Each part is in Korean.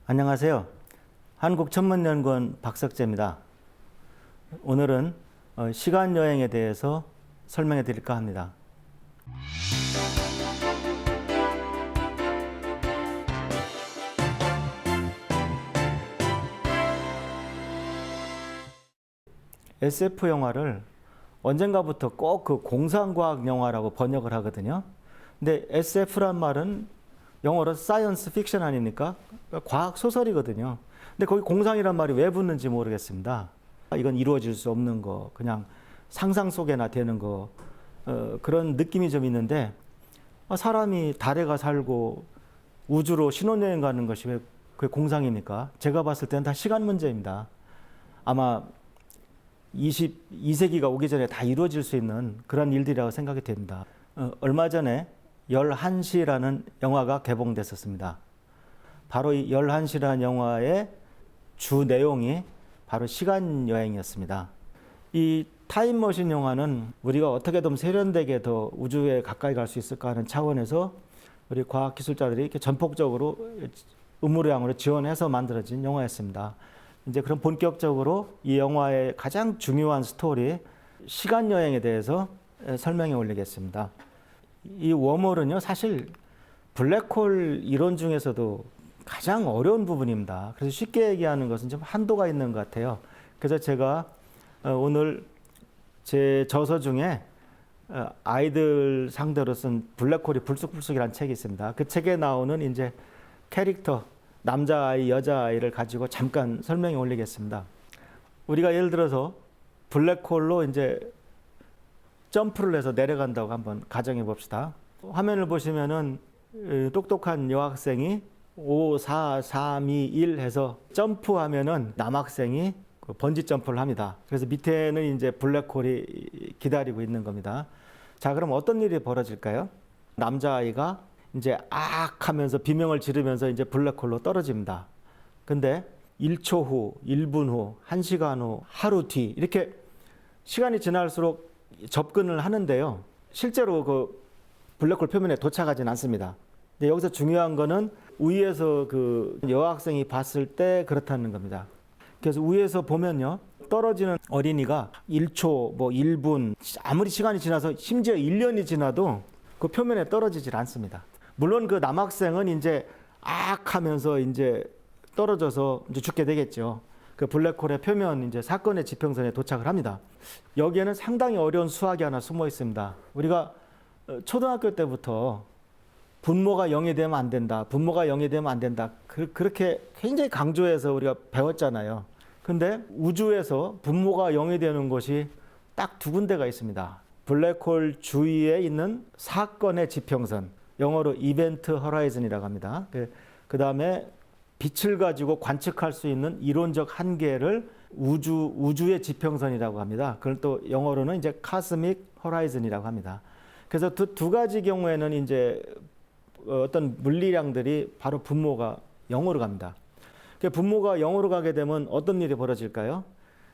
안녕하세요. 한국천문연구원 박석재입니다. 오늘은 시간여행에 대해서 설명해 드릴까 합니다. SF 영화를 언젠가부터 꼭 그 공상과학 영화라고 번역을 하거든요. 근데 SF란 말은 영어로 사이언스 픽션 아닙니까? 과학 소설이거든요. 근데 거기 공상이란 말이 왜 붙는지 모르겠습니다. 이건 이루어질 수 없는 거, 그냥 상상 속에나 되는 거, 그런 느낌이 좀 있는데, 사람이 달에 가 살고 우주로 신혼여행 가는 것이 왜 그게 공상입니까? 제가 봤을 때는 다 시간 문제입니다. 아마 22세기가 오기 전에 다 이루어질 수 있는 그런 일들이라고 생각이 됩니다. 얼마 전에 11시라는 영화가 개봉됐었습니다. 바로 이 11시라는 영화의 주 내용이 바로 시간 여행이었습니다. 이 타임머신 영화는 우리가 어떻게 좀 세련되게 더 우주에 가까이 갈 수 있을까 하는 차원에서 우리 과학기술자들이 이렇게 전폭적으로 의무량으로 지원해서 만들어진 영화였습니다. 이제 그럼 본격적으로 이 영화의 가장 중요한 스토리, 시간 여행에 대해서 설명해 올리겠습니다. 이 웜홀은요, 사실 블랙홀 이론 중에서도 가장 어려운 부분입니다. 그래서 쉽게 얘기하는 것은 좀 한도가 있는 것 같아요. 그래서 제가 오늘 제 저서 중에 아이들 상대로 쓴 블랙홀이 불쑥불쑥이라는 책이 있습니다. 그 책에 나오는 이제 캐릭터, 남자아이, 여자아이를 가지고 잠깐 설명해 올리겠습니다. 우리가 예를 들어서 블랙홀로 이제 점프를 해서 내려간다고 한번 가정해 봅시다. 화면을 보시면은 똑똑한 여학생이 5, 4, 3, 2, 1 해서 점프하면은 남학생이 번지 점프를 합니다. 그래서 밑에는 이제 블랙홀이 기다리고 있는 겁니다. 자, 그럼 어떤 일이 벌어질까요? 남자아이가 이제 악 하면서 비명을 지르면서 이제 블랙홀로 떨어집니다. 근데 1초 후, 1분 후, 1시간 후, 하루 뒤 이렇게 시간이 지날수록 접근을 하는데요. 실제로 그 블랙홀 표면에 도착하진 않습니다. 근데 여기서 중요한 거는 위에서 그 여학생이 봤을 때 그렇다는 겁니다. 그래서 위에서 보면요. 떨어지는 어린이가 1초, 뭐 1분, 아무리 시간이 지나서 심지어 1년이 지나도 그 표면에 떨어지질 않습니다. 물론 그 남학생은 이제 악 하면서 이제 떨어져서 이제 죽게 되겠죠. 그 블랙홀의 표면 이제 사건의 지평선에 도착을 합니다. 여기에는 상당히 어려운 수학이 하나 숨어 있습니다. 우리가 초등학교 때부터 분모가 0이 되면 안 된다. 분모가 0이 되면 안 된다. 그렇게 굉장히 강조해서 우리가 배웠잖아요. 근데 우주에서 분모가 0이 되는 곳이 딱 두 군데가 있습니다. 블랙홀 주위에 있는 사건의 지평선, 영어로 이벤트 허라이즌이라고 합니다. 그 다음에 빛을 가지고 관측할 수 있는 이론적 한계를 우주의 지평선이라고 합니다. 그걸 또 영어로는 이제 카스믹 허라이즌이라고 합니다. 그래서 두 가지 경우에는 이제 어떤 물리량들이 바로 분모가 0으로 갑니다. 분모가 0으로 가게 되면 어떤 일이 벌어질까요?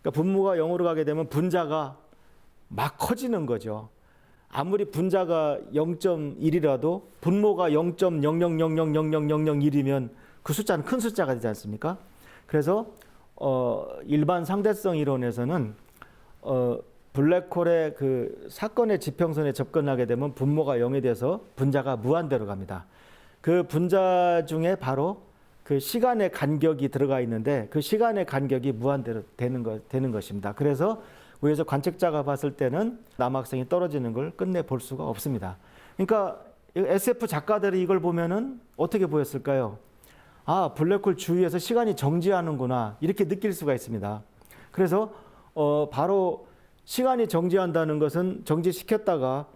그러니까 분모가 0으로 가게 되면 분자가 막 커지는 거죠. 아무리 분자가 0.1이라도 분모가 0.000000001이면 그 숫자는 큰 숫자가 되지 않습니까? 그래서 일반 상대성 이론에서는 블랙홀의 그 사건의 지평선에 접근하게 되면 분모가 0이 돼서 분자가 무한대로 갑니다. 그 분자 중에 바로 그 시간의 간격이 들어가 있는데 그 시간의 간격이 무한대로 되는 것입니다. 그래서 위에서 관측자가 봤을 때는 남학생이 떨어지는 걸 끝내 볼 수가 없습니다. 그러니까 SF 작가들이 이걸 보면은 어떻게 보였을까요? 아, 블랙홀 주위에서 시간이 정지하는구나 이렇게 느낄 수가 있습니다. 그래서 바로 시간이 정지한다는 것은 정지시켰다가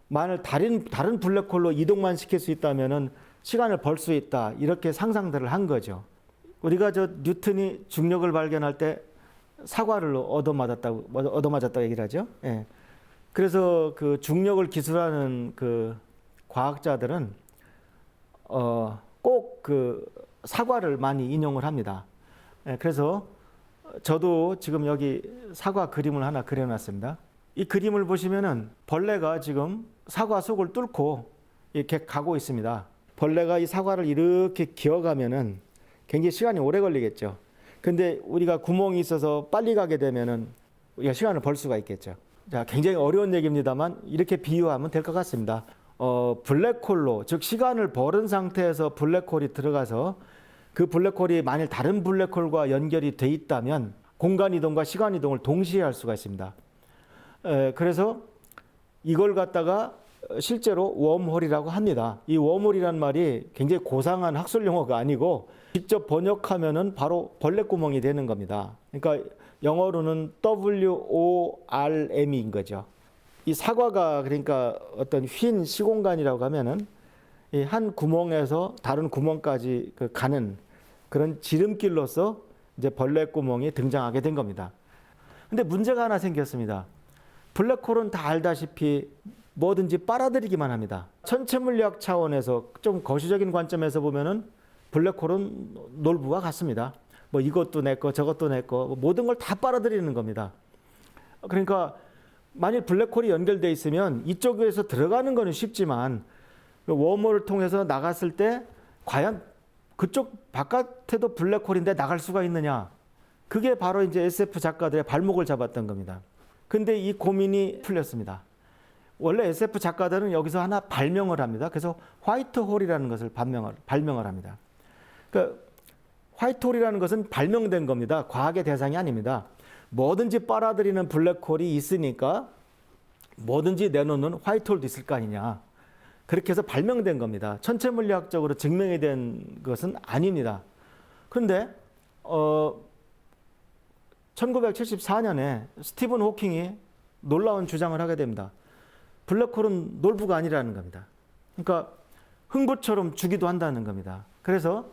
만일 다른 블랙홀로 이동만 시킬 수 있다면은 시간을 벌 수 있다 이렇게 상상들을 한 거죠. 우리가 뉴턴이 중력을 발견할 때 사과를 얻어맞았다고 얘기를 하죠. 예. 그래서 그 중력을 기술하는 그 과학자들은 꼭 그 사과를 많이 인용을 합니다. 예. 그래서 저도 지금 여기 사과 그림을 하나 그려놨습니다. 이 그림을 보시면은 벌레가 지금 사과 속을 뚫고 이렇게 가고 있습니다. 벌레가 이 사과를 이렇게 기어가면은 굉장히 시간이 오래 걸리겠죠. 근데 우리가 구멍이 있어서 빨리 가게 되면은 우리가 시간을 벌 수가 있겠죠. 자, 굉장히 어려운 얘기입니다만 이렇게 비유하면 될 것 같습니다. 블랙홀로, 즉 시간을 벌은 상태에서 블랙홀이 들어가서 그 블랙홀이 만일 다른 블랙홀과 연결이 돼 있다면 공간 이동과 시간 이동을 동시에 할 수가 있습니다. 그래서 이걸 갖다가 실제로 웜홀이라고 합니다. 이 웜홀이란 말이 굉장히 고상한 학술 용어가 아니고 직접 번역하면은 바로 벌레구멍이 되는 겁니다. 그러니까 영어로는 WORM인 거죠. 이 사과가 그러니까 어떤 휜 시공간이라고 하면은 이 한 구멍에서 다른 구멍까지 가는 그런 지름길로서 이제 벌레구멍이 등장하게 된 겁니다. 근데 문제가 하나 생겼습니다. 블랙홀은 다 알다시피 뭐든지 빨아들이기만 합니다. 천체 물리학 차원에서 좀 거시적인 관점에서 보면은 블랙홀은 놀부와 같습니다. 뭐 이것도 내 거, 저것도 내 거, 모든 걸 다 빨아들이는 겁니다. 그러니까 만일 블랙홀이 연결돼 있으면 이쪽에서 들어가는 거는 쉽지만 웜홀을 통해서 나갔을 때 과연 그쪽 바깥에도 블랙홀인데 나갈 수가 있느냐? 그게 바로 이제 SF 작가들의 발목을 잡았던 겁니다. 근데 이 고민이 풀렸습니다. 원래 SF 작가들은 여기서 하나 발명을 합니다. 그래서 화이트홀이라는 것을 발명을 합니다. 그러니까 화이트홀이라는 것은 발명된 겁니다. 과학의 대상이 아닙니다. 뭐든지 빨아들이는 블랙홀이 있으니까 뭐든지 내놓는 화이트홀도 있을 거 아니냐. 그렇게 해서 발명된 겁니다. 천체 물리학적으로 증명이 된 것은 아닙니다. 그런데 1974년에 스티븐 호킹이 놀라운 주장을 하게 됩니다. 블랙홀은 놀부가 아니라는 겁니다. 그러니까 흥부처럼 주기도 한다는 겁니다. 그래서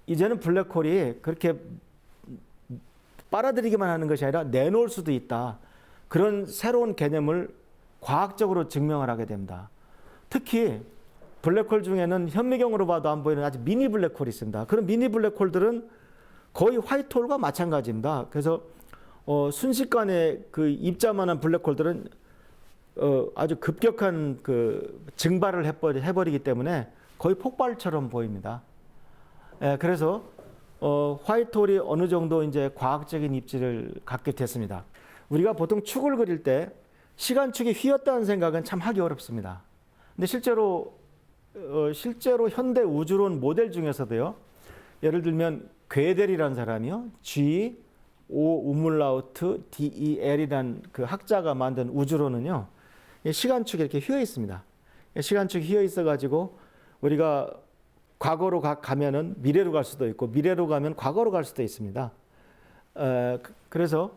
이제는 블랙홀이 그렇게 빨아들이기만 하는 것이 아니라 내놓을 수도 있다. 그런 새로운 개념을 과학적으로 증명을 하게 됩니다. 특히 블랙홀 중에는 현미경으로 봐도 안 보이는 아주 미니 블랙홀이 있습니다. 그런 미니 블랙홀들은 거의 화이트홀과 마찬가지입니다. 그래서 순식간에 그 입자만한 블랙홀들은 아주 급격한 그 증발을 해버리기 때문에 거의 폭발처럼 보입니다. 그래서 화이트홀이 어느 정도 이제 과학적인 입지를 갖게 됐습니다. 우리가 보통 축을 그릴 때 시간축이 휘었다는 생각은 참 하기 어렵습니다. 근데 실제로 현대 우주론 모델 중에서도요. 예를 들면 괴델이라는 사람이요. G O 우물라우트 DEL이라는 그 학자가 만든 우주론은요. 시간축이 이렇게 휘어 있습니다. 시간축이 휘어 있어 가지고 우리가 과거로 가면은 미래로 갈 수도 있고 미래로 가면 과거로 갈 수도 있습니다. 그래서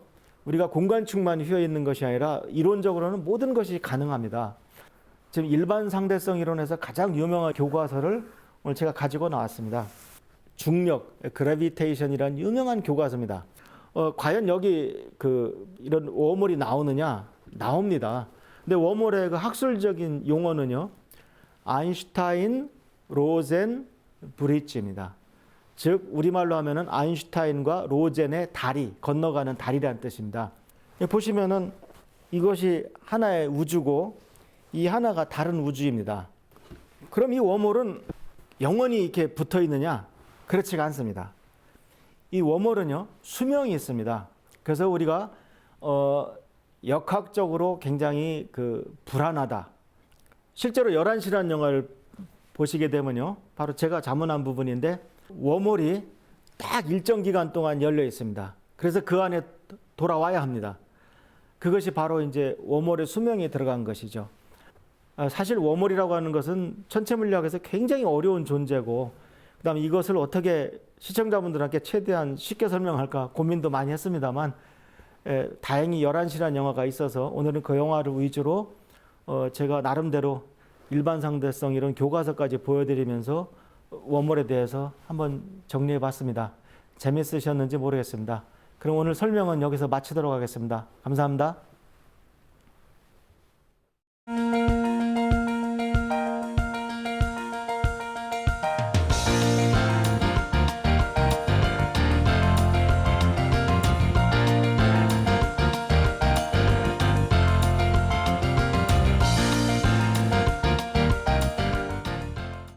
우리가 공간축만 휘어 있는 것이 아니라 이론적으로는 모든 것이 가능합니다. 지금 일반 상대성 이론에서 가장 유명한 교과서를 오늘 제가 가지고 나왔습니다. 중력, 그래비테이션이라는 유명한 교과서입니다. 과연 여기 이런 웜홀이 나오느냐? 나옵니다. 근데 웜홀의 그 학술적인 용어는요, 아인슈타인, 로젠, 브릿지입니다. 즉 우리말로 하면은 아인슈타인과 로젠의 다리, 건너가는 다리라는 뜻입니다. 보시면은 이것이 하나의 우주고 이 하나가 다른 우주입니다. 그럼 이 웜홀은 영원히 이렇게 붙어 있느냐? 그렇지가 않습니다. 이 웜홀은요 수명이 있습니다. 그래서 우리가 역학적으로 굉장히 불안하다. 실제로 11시라는 영화를 보시게 되면요, 바로 제가 자문한 부분인데 웜홀이 딱 일정 기간 동안 열려 있습니다. 그래서 그 안에 돌아와야 합니다. 그것이 바로 이제 웜홀의 수명이 들어간 것이죠. 사실 웜홀이라고 하는 것은 천체 물리학에서 굉장히 어려운 존재고, 그다음에 이것을 어떻게 시청자분들한테 최대한 쉽게 설명할까 고민도 많이 했습니다만, 다행히 11시라는 영화가 있어서 오늘은 그 영화를 위주로 제가 나름대로 일반 상대성 이런 교과서까지 보여드리면서 웜홀에 대해서 한번 정리해 봤습니다. 재밌으셨는지 모르겠습니다. 그럼 오늘 설명은 여기서 마치도록 하겠습니다. 감사합니다.